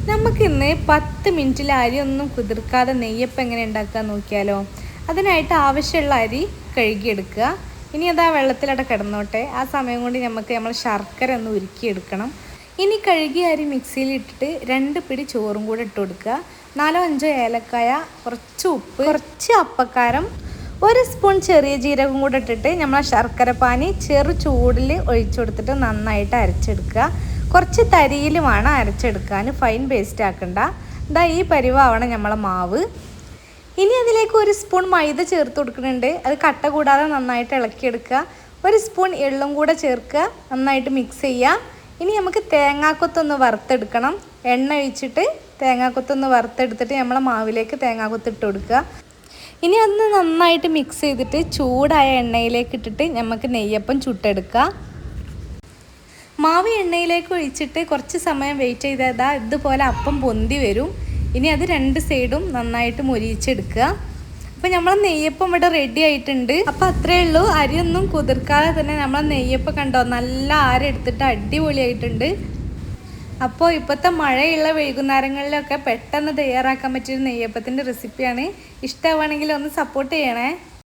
നമുക്കിന്ന് 10 മിനിറ്റിൽ അരി ഒന്നും കുതിർക്കാതെ നെയ്യപ്പം എങ്ങനെ ഉണ്ടാക്കാൻ നോക്കിയാലോ. അതിനായിട്ട് ആവശ്യമുള്ള അരി കഴുകിയെടുക്കുക. ഇനി അത് ആ വെള്ളത്തിലവിടെ കിടന്നോട്ടെ. ആ സമയം കൊണ്ട് നമ്മൾ ശർക്കര ഒന്ന് ഉരുക്കിയെടുക്കണം. ഇനി കഴുകിയ അരി മിക്സിയിൽ ഇട്ടിട്ട് 2 പിടി ചോറും കൂടെ ഇട്ട് കൊടുക്കുക. 4-5 ഏലക്കായ, കുറച്ച് ഉപ്പ്, കുറച്ച് അപ്പക്കാരം, 1 സ്പൂൺ ചെറിയ ജീരകം കൂടെ ഇട്ടിട്ട് നമ്മൾ ആ ശർക്കര പാനി ചെറു ചൂടിൽ ഒഴിച്ചു കൊടുത്തിട്ട് നന്നായിട്ട് അരച്ചെടുക്കുക. കുറച്ച് തരിയിൽ വേണം അരച്ചെടുക്കാൻ, ഫൈൻ പേസ്റ്റ് ആക്കണ്ട. ഇതാ ഈ പരിവാവണം നമ്മളെ മാവ്. ഇനി അതിലേക്ക് 1 സ്പൂൺ മൈദ ചേർത്ത് കൊടുക്കുന്നുണ്ട്. അത് കട്ട കൂടാതെ നന്നായിട്ട് ഇളക്കിയെടുക്കുക. 1 സ്പൂൺ എള്ളും കൂടെ ചേർക്കുക, നന്നായിട്ട് മിക്സ് ചെയ്യുക. ഇനി നമുക്ക് തേങ്ങാക്കൊത്തൊന്ന് വറുത്തെടുക്കണം. എണ്ണ ഒഴിച്ചിട്ട് തേങ്ങാക്കൊത്തൊന്ന് വറുത്തെടുത്തിട്ട് നമ്മളെ മാവിലേക്ക് തേങ്ങാക്കൊത്ത് ഇട്ട് കൊടുക്കുക. ഇനി അതൊന്ന് നന്നായിട്ട് മിക്സ് ചെയ്തിട്ട് ചൂടായ എണ്ണയിലേക്ക് ഇട്ടിട്ട് നമുക്ക് നെയ്യപ്പം ചുട്ടെടുക്കുക. മാവ് എണ്ണയിലേക്ക് ഒഴിച്ചിട്ട് കുറച്ച് സമയം വെയിറ്റ് ചെയ്താൽ ഇതുപോലെ അപ്പം പൊന്തി വരും. ഇനി അത് 2 സൈഡും നന്നായിട്ട് മൊരിയിച്ചെടുക്കുക. അപ്പോൾ നമ്മൾ നെയ്യപ്പം ഇവിടെ റെഡി ആയിട്ടുണ്ട്. അപ്പോൾ അത്രയേ ഉള്ളൂ. അരിയൊന്നും കുതിർക്കാതെ തന്നെ നമ്മൾ നെയ്യപ്പം കണ്ടോ നല്ല ആരെടുത്തിട്ട് അടിപൊളിയായിട്ടുണ്ട്. അപ്പോൾ ഇപ്പോഴത്തെ മഴയുള്ള വൈകുന്നേരങ്ങളിലൊക്കെ പെട്ടെന്ന് തയ്യാറാക്കാൻ പറ്റിയൊരു നെയ്യപ്പത്തിൻ്റെ റെസിപ്പിയാണ്. ഇഷ്ടമാണെങ്കിൽ ഒന്ന് സപ്പോർട്ട് ചെയ്യണേ.